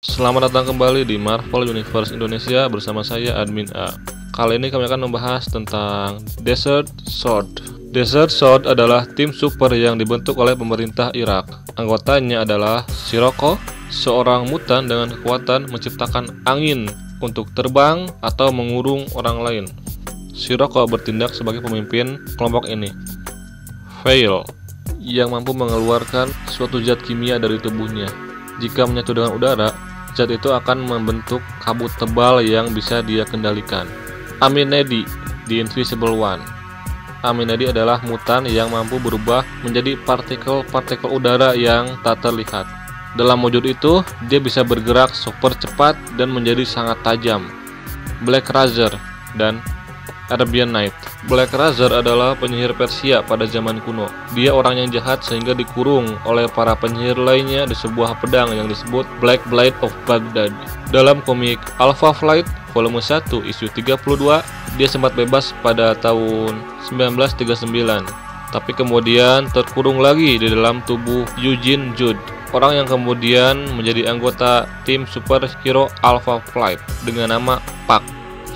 Selamat datang kembali di Marvel Universe Indonesia bersama saya Admin A. Kali ini kami akan membahas tentang Desert Sword. Desert Sword adalah tim super yang dibentuk oleh pemerintah Irak. Anggotanya adalah Sirocco, seorang mutan dengan kekuatan menciptakan angin untuk terbang atau mengurung orang lain. Sirocco bertindak sebagai pemimpin kelompok ini. Veil, yang mampu mengeluarkan suatu zat kimia dari tubuhnya. Jika menyatu dengan udara, zat itu akan membentuk kabut tebal yang bisa dia kendalikan. Aminedi, The Invisible One. Aminedi adalah mutan yang mampu berubah menjadi partikel-partikel udara yang tak terlihat. Dalam wujud itu, dia bisa bergerak super cepat dan menjadi sangat tajam. Black Razor dan Arabian Night. Black Razor adalah penyihir Persia pada zaman kuno. Dia orang yang jahat sehingga dikurung oleh para penyihir lainnya di sebuah pedang yang disebut Black Blade of Baghdad. Dalam komik Alpha Flight volume 1 isu 32, dia sempat bebas pada tahun 1939, tapi kemudian terkurung lagi di dalam tubuh Eugene Judd, orang yang kemudian menjadi anggota tim superhero Alpha Flight dengan nama Puck.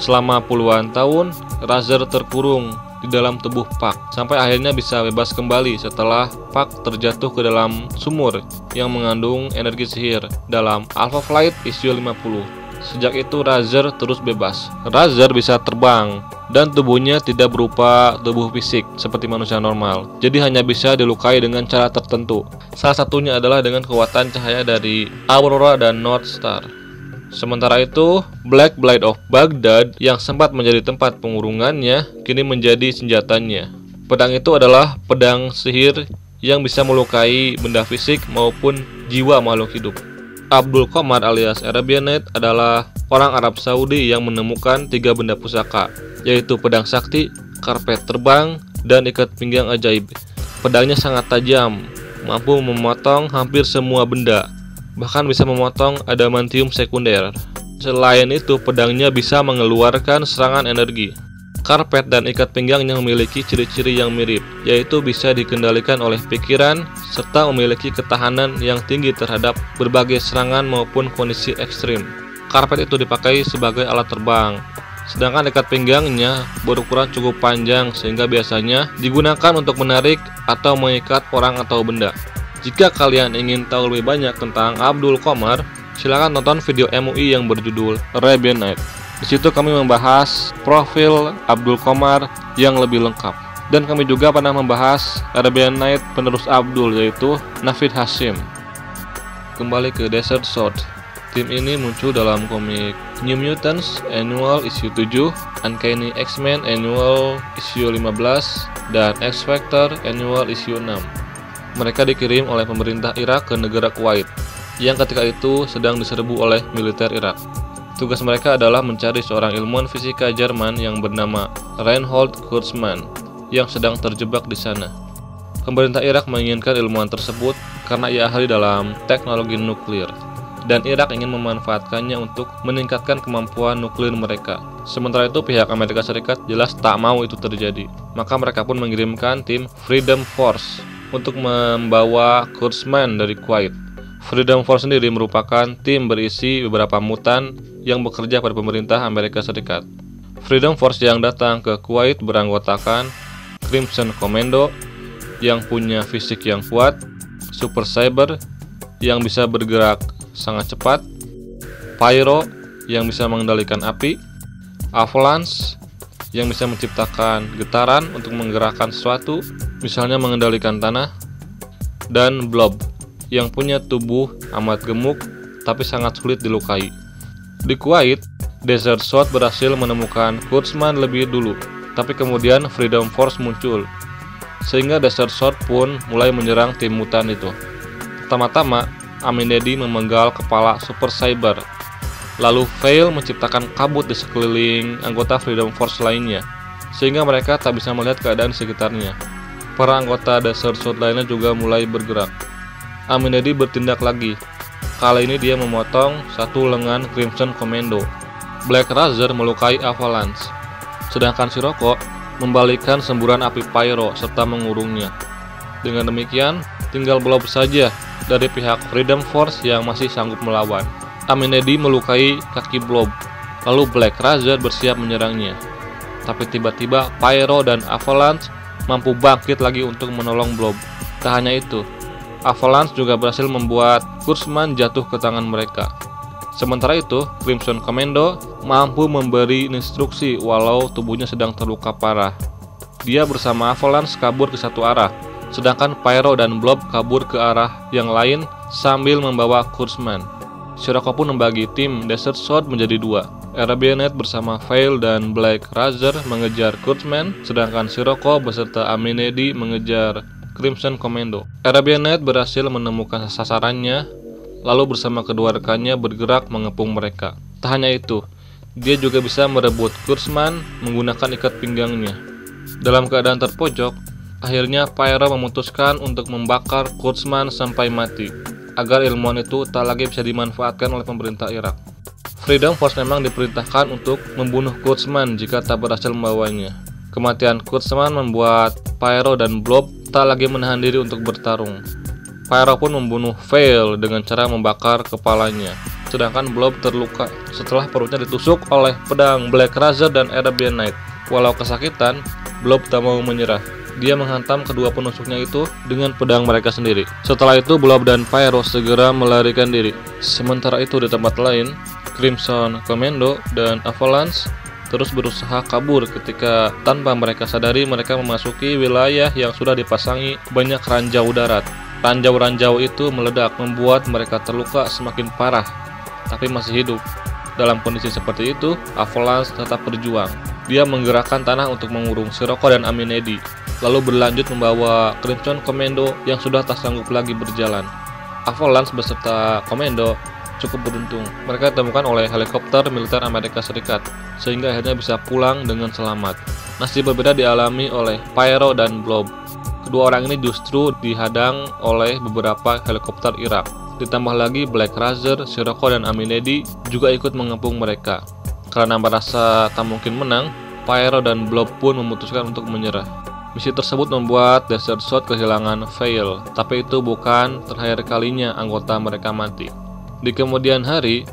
Selama puluhan tahun, Razor terkurung di dalam tubuh Puck sampai akhirnya bisa bebas kembali setelah Puck terjatuh ke dalam sumur yang mengandung energi sihir dalam Alpha Flight issue 50. Sejak itu Razor terus bebas. Razor bisa terbang dan tubuhnya tidak berupa tubuh fisik seperti manusia normal. Jadi hanya bisa dilukai dengan cara tertentu. Salah satunya adalah dengan kekuatan cahaya dari Aurora dan North Star. Sementara itu, Black Blade of Baghdad yang sempat menjadi tempat pengurungannya kini menjadi senjatanya. Pedang itu adalah pedang sihir yang bisa melukai benda fisik maupun jiwa makhluk hidup. Abdul Qamar alias Arabian Night adalah orang Arab Saudi yang menemukan 3 benda pusaka, yaitu pedang sakti, karpet terbang, dan ikat pinggang ajaib. Pedangnya sangat tajam, mampu memotong hampir semua benda, bahkan bisa memotong adamantium sekunder. Selain itu, pedangnya bisa mengeluarkan serangan energi. Karpet dan ikat pinggangnya memiliki ciri-ciri yang mirip, yaitu bisa dikendalikan oleh pikiran serta memiliki ketahanan yang tinggi terhadap berbagai serangan maupun kondisi ekstrim. Karpet itu dipakai sebagai alat terbang, sedangkan ikat pinggangnya berukuran cukup panjang sehingga biasanya digunakan untuk menarik atau mengikat orang atau benda. Jika kalian ingin tahu lebih banyak tentang Abdul Qamar, silakan tonton video MUI yang berjudul Arabian Night. Di situ kami membahas profil Abdul Qamar yang lebih lengkap. Dan kami juga pernah membahas Arabian Night penerus Abdul, yaitu Navid Hashim. Kembali ke Desert Sword. Tim ini muncul dalam komik New Mutants Annual Issue 7, Uncanny X-Men Annual Issue 15, dan X-Factor Annual Issue 6. Mereka dikirim oleh pemerintah Irak ke negara Kuwait, yang ketika itu sedang diserbu oleh militer Irak. Tugas mereka adalah mencari seorang ilmuwan fisika Jerman yang bernama Reinhold Kurzmann, yang sedang terjebak di sana. Pemerintah Irak menginginkan ilmuwan tersebut karena ia ahli dalam teknologi nuklir, dan Irak ingin memanfaatkannya untuk meningkatkan kemampuan nuklir mereka. Sementara itu pihak Amerika Serikat jelas tak mau itu terjadi. Maka mereka pun mengirimkan tim Freedom Force untuk membawa Kurzmann dari Kuwait. Freedom Force sendiri merupakan tim berisi beberapa mutan yang bekerja pada pemerintah Amerika Serikat. Freedom Force yang datang ke Kuwait beranggotakan Crimson Commando yang punya fisik yang kuat, Super Cyber yang bisa bergerak sangat cepat, Pyro yang bisa mengendalikan api, Avalanche yang bisa menciptakan getaran untuk menggerakkan sesuatu, misalnya mengendalikan tanah, dan Blob yang punya tubuh amat gemuk tapi sangat sulit dilukai. Di Kuwait, Desert Sword berhasil menemukan Kurzmann lebih dulu, tapi kemudian Freedom Force muncul, sehingga Desert Sword pun mulai menyerang tim mutan itu. Pertama-tama, Aminedi memenggal kepala Super Cyber. Lalu Veil menciptakan kabut di sekeliling anggota Freedom Force lainnya, sehingga mereka tak bisa melihat keadaan sekitarnya. Para anggota Desert Sword lainnya juga mulai bergerak. Aminedi bertindak lagi. Kali ini dia memotong satu lengan Crimson Commando. Black Razor melukai Avalanche, sedangkan Sirocco membalikkan semburan api Pyro serta mengurungnya. Dengan demikian, tinggal Blob saja dari pihak Freedom Force yang masih sanggup melawan. Amenedi melukai kaki Blob, lalu Black Razor bersiap menyerangnya. Tapi tiba-tiba Pyro dan Avalanche mampu bangkit lagi untuk menolong Blob. Tak hanya itu, Avalanche juga berhasil membuat Kurtzman jatuh ke tangan mereka. Sementara itu, Crimson Commando mampu memberi instruksi walau tubuhnya sedang terluka parah. Dia bersama Avalanche kabur ke satu arah, sedangkan Pyro dan Blob kabur ke arah yang lain sambil membawa Kurtzman. Sirocco pun membagi tim Desert Sword menjadi dua. Arabianet bersama Veil dan Black Razor mengejar Kurtzman, sedangkan Sirocco beserta Amenedi mengejar Crimson Commando. Arabianet berhasil menemukan sasarannya, lalu bersama kedua rekannya bergerak mengepung mereka. Tak hanya itu, dia juga bisa merebut Kurtzman menggunakan ikat pinggangnya. Dalam keadaan terpojok, akhirnya Pyro memutuskan untuk membakar Kurtzman sampai mati, agar ilmuwan itu tak lagi bisa dimanfaatkan oleh pemerintah Irak. Freedom Force memang diperintahkan untuk membunuh Kurtzman jika tak berhasil membawanya. Kematian Kurtzman membuat Pyro dan Blob tak lagi menahan diri untuk bertarung. Pyro pun membunuh Veil dengan cara membakar kepalanya, sedangkan Blob terluka setelah perutnya ditusuk oleh pedang Black Razor dan Arabian Knight. Walau kesakitan, Blob tak mau menyerah. Dia menghantam kedua penusuknya itu dengan pedang mereka sendiri. Setelah itu, Blob dan Pyro segera melarikan diri. Sementara itu di tempat lain, Crimson Commando dan Avalanche terus berusaha kabur ketika tanpa mereka sadari mereka memasuki wilayah yang sudah dipasangi banyak ranjau darat. Ranjau-ranjau itu meledak membuat mereka terluka semakin parah, tapi masih hidup. Dalam kondisi seperti itu, Avalanche tetap berjuang. Dia menggerakkan tanah untuk mengurung Sirocco dan Amenedi, lalu berlanjut membawa Crimson Commando yang sudah tak sanggup lagi berjalan. Avalanche beserta Commando cukup beruntung. Mereka ditemukan oleh helikopter militer Amerika Serikat, sehingga akhirnya bisa pulang dengan selamat. Nasib berbeda dialami oleh Pyro dan Blob. Kedua orang ini justru dihadang oleh beberapa helikopter Irak. Ditambah lagi Black Razor, Sirocco, dan Amenedi juga ikut mengepung mereka. Karena merasa tak mungkin menang, Pyro dan Blob pun memutuskan untuk menyerah. Misi tersebut membuat Desert Sword kehilangan Veil, tapi itu bukan terakhir kalinya anggota mereka mati. Di kemudian hari,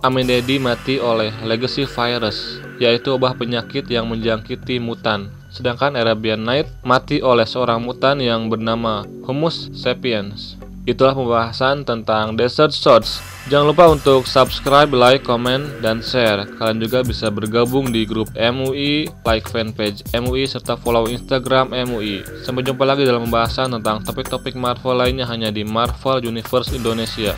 Amenedi mati oleh Legacy Virus, yaitu wabah penyakit yang menjangkiti mutan. Sedangkan Arabian Knight mati oleh seorang mutan yang bernama Homo sapiens. Itulah pembahasan tentang Desert Swords. Jangan lupa untuk subscribe, like, comment, dan share. Kalian juga bisa bergabung di grup MUI, like fanpage MUI, serta follow Instagram MUI. Sampai jumpa lagi dalam pembahasan tentang topik-topik Marvel lainnya hanya di Marvel Universe Indonesia.